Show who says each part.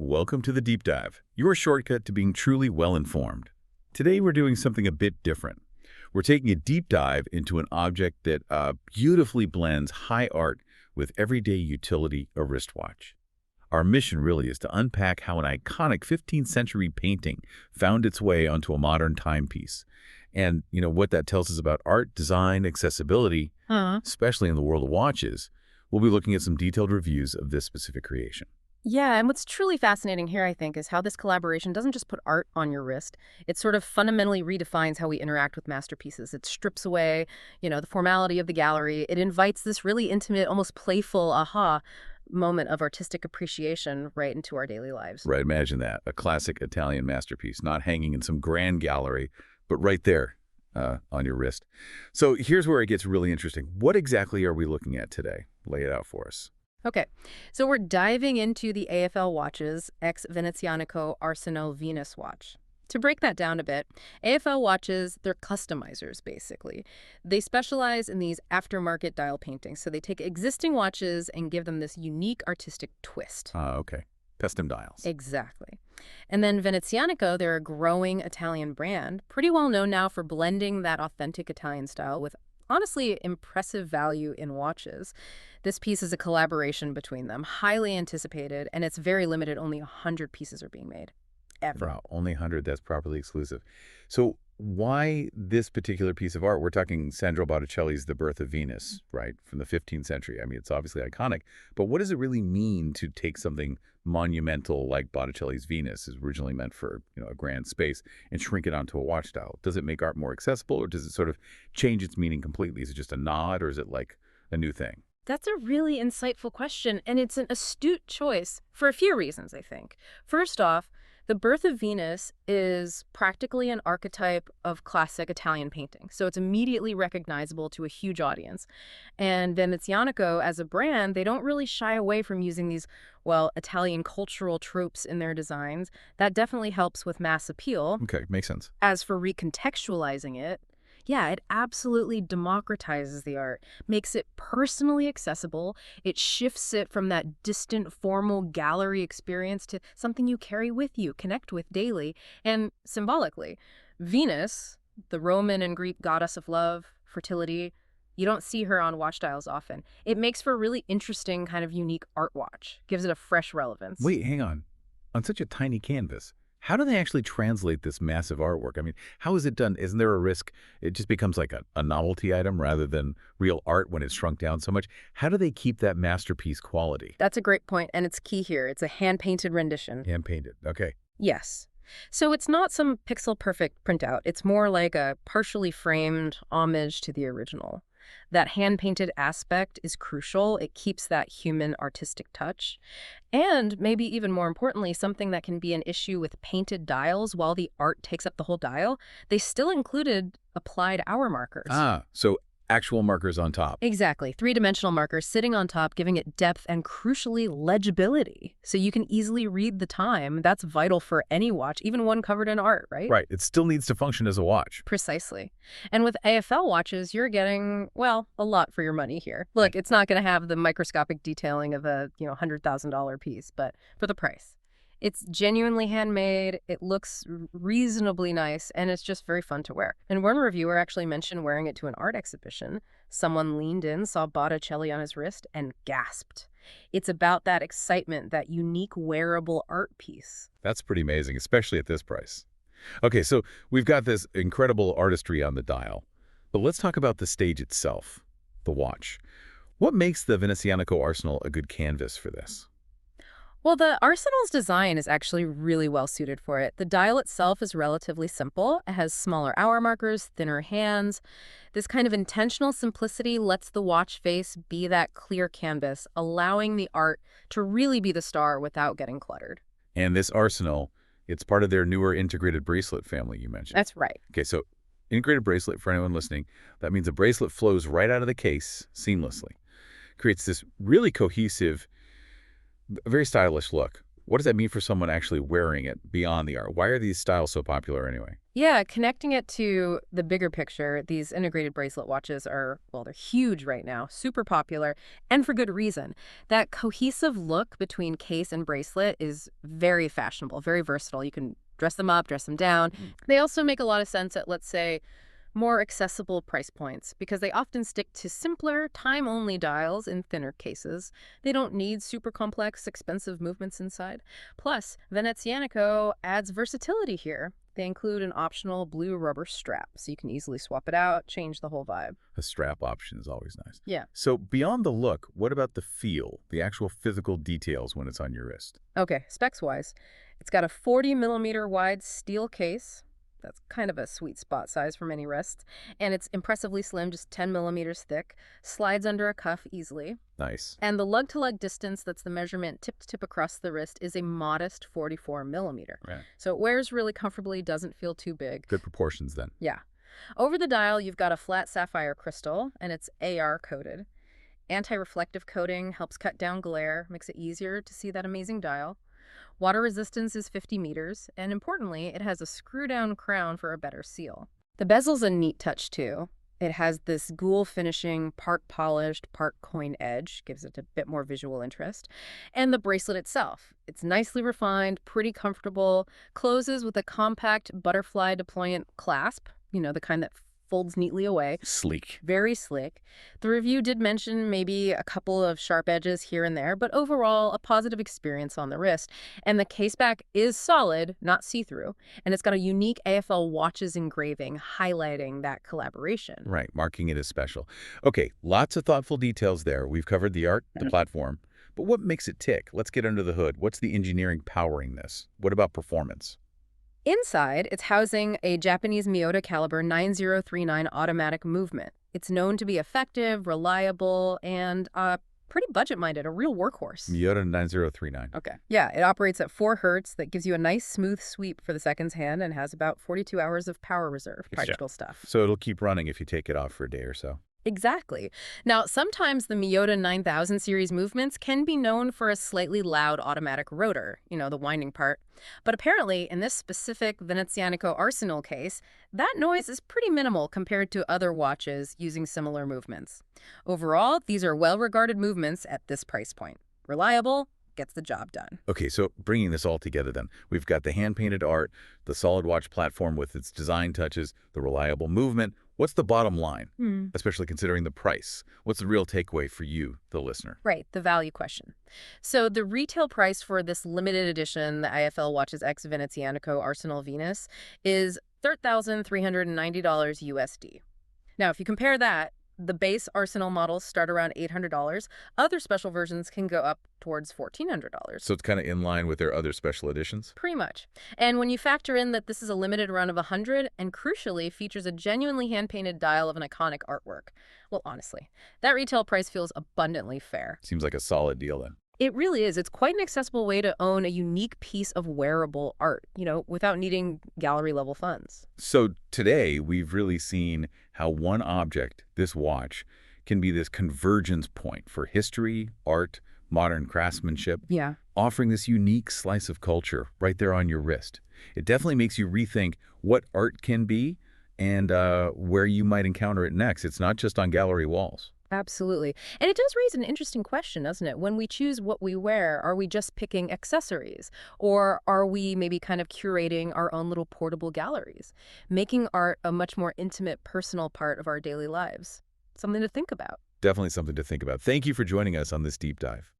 Speaker 1: Welcome to the Deep Dive, your shortcut to being truly well-informed. Today we're doing something a bit different. We're taking a deep dive into an object that beautifully blends high art with everyday utility, a wristwatch. Our mission really is to unpack how an iconic 15th century painting found its way onto a modern timepiece. And, what that tells us about art, design, accessibility, especially in the world of watches. We'll be looking at some detailed reviews of this specific creation.
Speaker 2: Yeah, and what's truly fascinating here, I think, is how this collaboration doesn't just put art on your wrist. It sort of fundamentally redefines how we interact with masterpieces. It strips away, the formality of the gallery. It invites this really intimate, almost playful aha moment of artistic appreciation right into our daily lives.
Speaker 1: Right, imagine that. A classic Italian masterpiece, not hanging in some grand gallery, but right there on your wrist. So here's where it gets really interesting. What exactly are we looking at today? Lay it out for us.
Speaker 2: Okay, so we're diving into the AFL watches ex Venezianico Arsenale Venus watch. To break that down a bit, AFL watches, they're customizers, basically. They specialize in these aftermarket dial paintings, so they take existing watches and give them this unique artistic twist.
Speaker 1: Okay. Custom dials.
Speaker 2: Exactly. And then Venezianico, they're a growing Italian brand, pretty well known now for blending that authentic Italian style with honestly impressive value in watches. This piece is a collaboration between them, highly anticipated, and it's very limited. Only 100 pieces are being made, ever.
Speaker 1: Wow, only 100, that's properly exclusive. So why this particular piece of art? We're talking Sandro Botticelli's The Birth of Venus, right, from the 15th century. I mean, it's obviously iconic, but what does it really mean to take something monumental like Botticelli's Venus, is originally meant for, a grand space, and shrink it onto a watch dial? Does it make art more accessible, or does it sort of change its meaning completely? Is it just a nod, or is it like a new thing?
Speaker 2: That's a really insightful question, and it's an astute choice for a few reasons, I think. First off, The Birth of Venus is practically an archetype of classic Italian painting, so it's immediately recognizable to a huge audience. And Venezianico, as a brand, they don't really shy away from using these, Italian cultural tropes in their designs. That definitely helps with mass appeal.
Speaker 1: Okay, makes sense.
Speaker 2: As for recontextualizing it, yeah, it absolutely democratizes the art, makes it personally accessible. It shifts it from that distant, formal gallery experience to something you carry with you, connect with daily. And symbolically, Venus, the Roman and Greek goddess of love, fertility, you don't see her on watch dials often. It makes for a really interesting kind of unique art watch, gives it a fresh relevance.
Speaker 1: Wait, hang on. On such a tiny canvas, how do they actually translate this massive artwork? I mean, how is it done? Isn't there a risk it just becomes like a novelty item rather than real art when it's shrunk down so much? How do they keep that masterpiece quality?
Speaker 2: That's a great point, and it's key here. It's a hand-painted rendition.
Speaker 1: Hand-painted, okay.
Speaker 2: Yes. So it's not some pixel-perfect printout. It's more like a partially framed homage to the original. That hand-painted aspect is crucial. It keeps that human artistic touch. And maybe even more importantly, something that can be an issue with painted dials while the art takes up the whole dial, they still included applied hour markers.
Speaker 1: So actual markers on top.
Speaker 2: Exactly. Three-dimensional markers sitting on top, giving it depth and, crucially, legibility. So you can easily read the time. That's vital for any watch, even one covered in art, right?
Speaker 1: Right. It still needs to function as a watch.
Speaker 2: Precisely. And with AFL watches, you're getting, a lot for your money here. Look, it's not going to have the microscopic detailing of a, $100,000 piece, but for the price. It's genuinely handmade, it looks reasonably nice, and it's just very fun to wear. And one reviewer actually mentioned wearing it to an art exhibition. Someone leaned in, saw Botticelli on his wrist, and gasped. It's about that excitement, that unique wearable art piece.
Speaker 1: That's pretty amazing, especially at this price. Okay, so we've got this incredible artistry on the dial, but let's talk about the stage itself, the watch. What makes the Venezianico Arsenale a good canvas for this?
Speaker 2: Well, the Arsenal's design is actually really well suited for it. The dial itself is relatively simple. It has smaller hour markers, thinner hands. This kind of intentional simplicity lets the watch face be that clear canvas, allowing the art to really be the star without getting cluttered.
Speaker 1: And this Arsenal, it's part of their newer integrated bracelet family you mentioned.
Speaker 2: That's right.
Speaker 1: Okay, so integrated bracelet, for anyone listening, that means a bracelet flows right out of the case seamlessly. Creates this really cohesive, very stylish look. What does that mean for someone actually wearing it beyond the art? Why are these styles so popular anyway?
Speaker 2: Yeah, connecting it to the bigger picture, these integrated bracelet watches are, well, they're huge right now, super popular, and for good reason. That cohesive look between case and bracelet is very fashionable, very versatile. You can dress them up, dress them down. They also make a lot of sense at, let's say, more accessible price points because they often stick to simpler, time-only dials in thinner cases. They don't need super complex, expensive movements inside. Plus, Venezianico adds versatility here. They include an optional blue rubber strap, so you can easily swap it out, change the whole vibe.
Speaker 1: A strap option is always nice.
Speaker 2: Yeah.
Speaker 1: So beyond the look, what about the feel, the actual physical details when it's on your wrist?
Speaker 2: Okay, specs-wise, it's got a 40-millimeter wide steel case. That's kind of a sweet spot size for many wrists. And it's impressively slim, just 10 millimeters thick, slides under a cuff easily.
Speaker 1: Nice.
Speaker 2: And the lug-to-lug distance, that's the measurement tip-to-tip across the wrist, is a modest 44 millimeter.
Speaker 1: Right.
Speaker 2: So it wears really comfortably, doesn't feel too big.
Speaker 1: Good proportions then.
Speaker 2: Yeah. Over the dial, you've got a flat sapphire crystal, and it's AR coated. Anti-reflective coating helps cut down glare, makes it easier to see that amazing dial. Water resistance is 50 meters, and importantly, it has a screw-down crown for a better seal. The bezel's a neat touch, too. It has this ghoul finishing, part polished, part coin edge, gives it a bit more visual interest. And the bracelet itself. It's nicely refined, pretty comfortable, closes with a compact butterfly deployant clasp, the kind that folds neatly away.
Speaker 1: Sleek.
Speaker 2: Very slick. The review did mention maybe a couple of sharp edges here and there, but overall, a positive experience on the wrist. And the caseback is solid, not see-through, and it's got a unique AFL watches engraving highlighting that collaboration.
Speaker 1: Right, marking it as special. Okay, lots of thoughtful details there. We've covered the art, the platform, but what makes it tick? Let's get under the hood. What's the engineering powering this? What about performance?
Speaker 2: Inside, it's housing a Japanese Miyota caliber 9039 automatic movement. It's known to be effective, reliable, and pretty budget-minded, a real workhorse.
Speaker 1: Miyota 9039.
Speaker 2: Okay. Yeah, it operates at 4 hertz. That gives you a nice, smooth sweep for the seconds hand and has about 42 hours of power reserve. Practical stuff.
Speaker 1: So it'll keep running if you take it off for a day or so.
Speaker 2: Exactly. Now, sometimes the Miyota 9000 series movements can be known for a slightly loud automatic rotor, the winding part. But apparently, in this specific Venezianico Arsenale case, that noise is pretty minimal compared to other watches using similar movements. Overall, these are well-regarded movements at this price point. Reliable, gets the job done.
Speaker 1: Okay, so bringing this all together then, we've got the hand-painted art, the solid watch platform with its design touches, the reliable movement. What's the bottom line, especially considering the price? What's the real takeaway for you, the listener?
Speaker 2: Right, the value question. So the retail price for this limited edition, the IFL Watches X Venezianico Arsenale Venus, is $3,390 USD. Now, if you compare that, the base Arsenal models start around $800. Other special versions can go up towards $1,400.
Speaker 1: So it's kind of in line with their other special editions?
Speaker 2: Pretty much. And when you factor in that this is a limited run of 100 and crucially features a genuinely hand-painted dial of an iconic artwork, well, honestly, that retail price feels abundantly fair.
Speaker 1: Seems like a solid deal then.
Speaker 2: It really is. It's quite an accessible way to own a unique piece of wearable art, without needing gallery-level funds.
Speaker 1: So today, we've really seen how one object, this watch, can be this convergence point for history, art, modern craftsmanship,
Speaker 2: Yeah.
Speaker 1: offering this unique slice of culture right there on your wrist. It definitely makes you rethink what art can be and where you might encounter it next. It's not just on gallery walls.
Speaker 2: Absolutely. And it does raise an interesting question, doesn't it? When we choose what we wear, are we just picking accessories? Or are we maybe kind of curating our own little portable galleries, making art a much more intimate, personal part of our daily lives? Something to think about.
Speaker 1: Definitely something to think about. Thank you for joining us on this deep dive.